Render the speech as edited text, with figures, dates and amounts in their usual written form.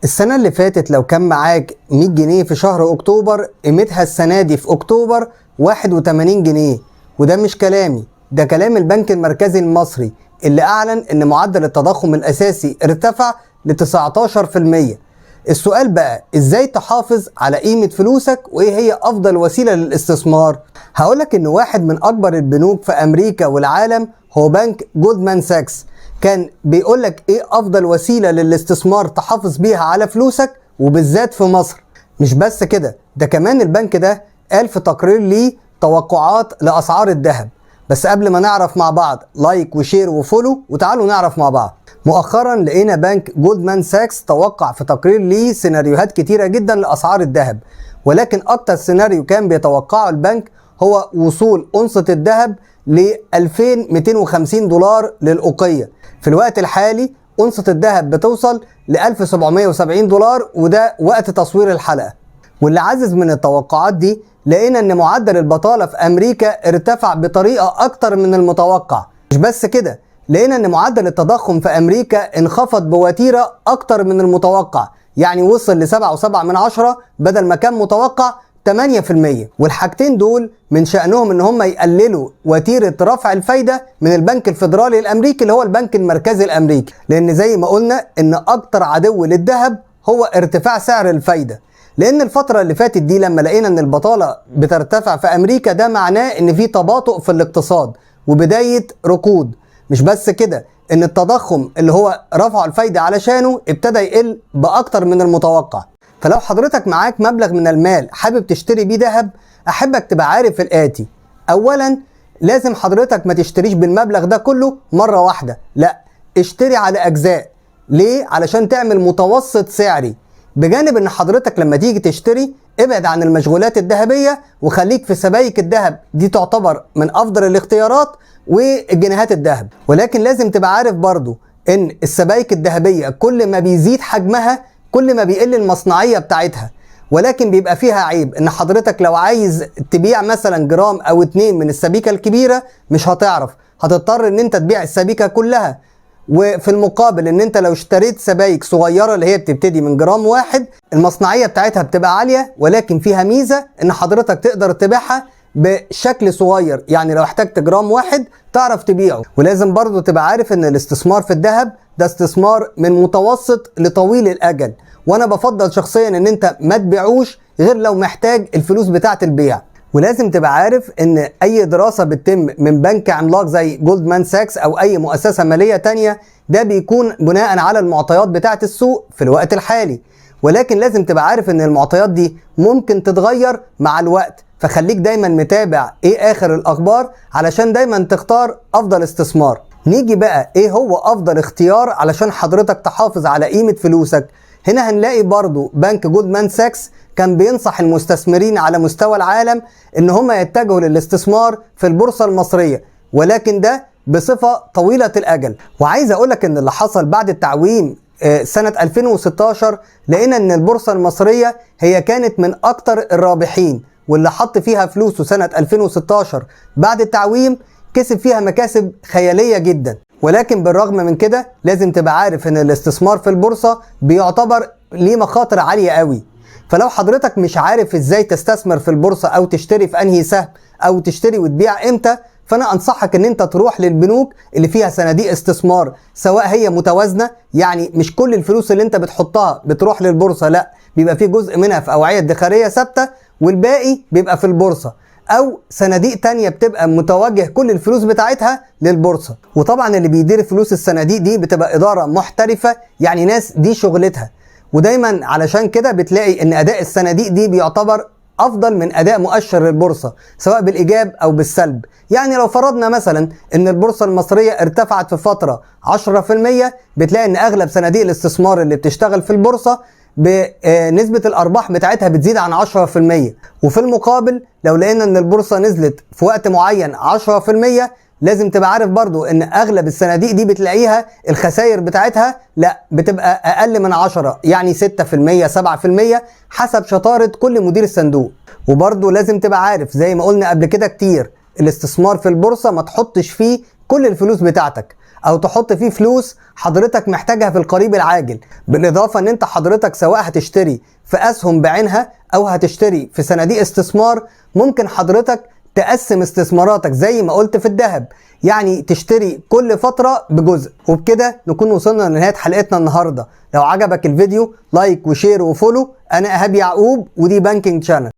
السنة اللي فاتت لو كان معاك 100 جنيه في شهر أكتوبر، قيمتها السنة دي في أكتوبر 81 جنيه. وده مش كلامي، ده كلام البنك المركزي المصري اللي أعلن إن معدل التضخم الأساسي ارتفع ل 19%. السؤال بقى إزاي تحافظ على قيمة فلوسك وإيه هي أفضل وسيلة للاستثمار؟ هقولك إن واحد من أكبر البنوك في أمريكا والعالم هو بنك جولدمان ساكس كان بيقولك ايه افضل وسيلة للاستثمار تحافظ بيها على فلوسك وبالذات في مصر. مش بس كده، ده كمان البنك ده قال في تقرير ليه توقعات لاسعار الذهب. بس قبل ما نعرف مع بعض، لايك وشير وفولو وتعالوا نعرف مع بعض. مؤخرا لقينا بنك جولدمان ساكس توقع في تقرير ليه سيناريوهات كتيرة جدا لاسعار الذهب، ولكن اكتر سيناريو كان بيتوقعه البنك هو وصول أونصة الذهب ل 2250 دولار للأوقية. في الوقت الحالي أونصة الذهب بتوصل ل 1770 دولار، وده وقت تصوير الحلقة. واللي عزز من التوقعات دي لقينا ان معدل البطالة في أمريكا ارتفع بطريقة أكتر من المتوقع. مش بس كده، لقينا ان معدل التضخم في أمريكا انخفض بوتيرة أكتر من المتوقع، يعني وصل ل 7.7 بدل ما كان متوقع 8%. والحاجتين دول من شأنهم ان هم يقللوا وتيرة رفع الفايدة من البنك الفيدرالي الامريكي اللي هو البنك المركزي الامريكي، لان زي ما قلنا ان اكتر عدو للذهب هو ارتفاع سعر الفايدة. لان الفترة اللي فاتت دي لما لقينا ان البطالة بترتفع في امريكا، ده معناه ان في تباطؤ في الاقتصاد وبداية ركود. مش بس كده، ان التضخم اللي هو رفعوا الفايدة علشانه ابتدى يقل باكتر من المتوقع. فلو حضرتك معاك مبلغ من المال حابب تشتري بيه ذهب، احبك تبقى عارف الاتي. اولا، لازم حضرتك ما تشتريش بالمبلغ ده كله مرة واحدة، لا، اشتري على اجزاء. ليه؟ علشان تعمل متوسط سعري، بجانب ان حضرتك لما تيجي تشتري ابعد عن المشغولات الذهبية وخليك في سبائك الذهب، دي تعتبر من افضل الاختيارات، والجنيهات الذهب. ولكن لازم تبقى عارف برضو ان السبائك الذهبية كل ما بيزيد حجمها كل ما بيقل المصنعية بتاعتها. ولكن بيبقى فيها عيب ان حضرتك لو عايز تبيع مثلا جرام او 2 من السبيكة الكبيرة مش هتعرف، هتضطر ان انت تبيع السبيكة كلها. وفي المقابل ان انت لو اشتريت سبايك صغيرة اللي هي بتبتدي من جرام 1 المصنعية بتاعتها بتبقى عالية، ولكن فيها ميزة ان حضرتك تقدر تبيعها بشكل صغير، يعني لو احتجت جرام 1 تعرف تبيعه. ولازم برضو تبقى عارف ان الاستثمار في الذهب ده استثمار من متوسط لطويل الاجل، وانا بفضل شخصيا ان انت ما تبيعوش غير لو محتاج الفلوس بتاعه البيع. ولازم تبقى عارف ان اي دراسة بتتم من بنك عملاق زي جولدمان ساكس او اي مؤسسة مالية تانية، ده بيكون بناء على المعطيات بتاعه السوق في الوقت الحالي. ولكن لازم تبقى عارف ان المعطيات دي ممكن تتغير مع الوقت، فخليك دايما متابع ايه اخر الاخبار علشان دايما تختار افضل استثمار. نيجي بقى ايه هو افضل اختيار علشان حضرتك تحافظ على قيمة فلوسك. هنا هنلاقي برضو بنك جولدمان ساكس كان بينصح المستثمرين على مستوى العالم ان هم يتجهوا للاستثمار في البورصة المصرية، ولكن ده بصفة طويلة الاجل. وعايز اقولك ان اللي حصل بعد التعويم سنة 2016 لقينا ان البورصة المصرية هي كانت من اكتر الرابحين، واللي حط فيها فلوسه سنة 2016 بعد التعويم كسب فيها مكاسب خيالية جدا. ولكن بالرغم من كده لازم تبقى عارف ان الاستثمار في البورصة بيعتبر ليه مخاطر عالية قوي. فلو حضرتك مش عارف ازاي تستثمر في البورصة او تشتري في انهي سهم او تشتري وتبيع امتى، فانا انصحك ان انت تروح للبنوك اللي فيها صناديق استثمار، سواء هي متوازنة، يعني مش كل الفلوس اللي انت بتحطها بتروح للبورصة، لا، بيبقى في جزء منها في اوعية ادخارية ثابتة والباقي بيبقى في البورصة، او صناديق تانية بتبقى متوجه كل الفلوس بتاعتها للبورصة. وطبعا اللي بيدير فلوس الصناديق دي بتبقى ادارة محترفة، يعني ناس دي شغلتها. ودايما علشان كده بتلاقي ان اداء الصناديق دي بيعتبر افضل من اداء مؤشر البورصة، سواء بالايجاب او بالسلب. يعني لو فرضنا مثلا ان البورصة المصرية ارتفعت في فترة 10%، بتلاقي ان اغلب صناديق الاستثمار اللي بتشتغل في البورصة بنسبة الارباح بتاعتها بتزيد عن 10%. وفي المقابل لو لقينا ان البورصة نزلت في وقت معين 10%، لازم تبقى عارف برضو ان اغلب الصناديق دي بتلاقيها الخسائر بتاعتها لا بتبقى اقل من 10، يعني 6% 7% حسب شطارة كل مدير الصندوق. وبرضو لازم تبقى عارف زي ما قلنا قبل كده كتير، الاستثمار في البورصة ما تحطش فيه كل الفلوس بتاعتك. او تحط فيه فلوس حضرتك محتاجها في القريب العاجل. بالاضافة ان انت حضرتك سواء هتشتري في اسهم بعينها او هتشتري في صناديق استثمار، ممكن حضرتك تقسم استثماراتك زي ما قلت في الذهب، يعني تشتري كل فترة بجزء. وبكده نكون وصلنا لنهاية حلقتنا النهاردة. لو عجبك الفيديو لايك وشير وفولو. انا ايهاب يعقوب ودي بانكينج شانل.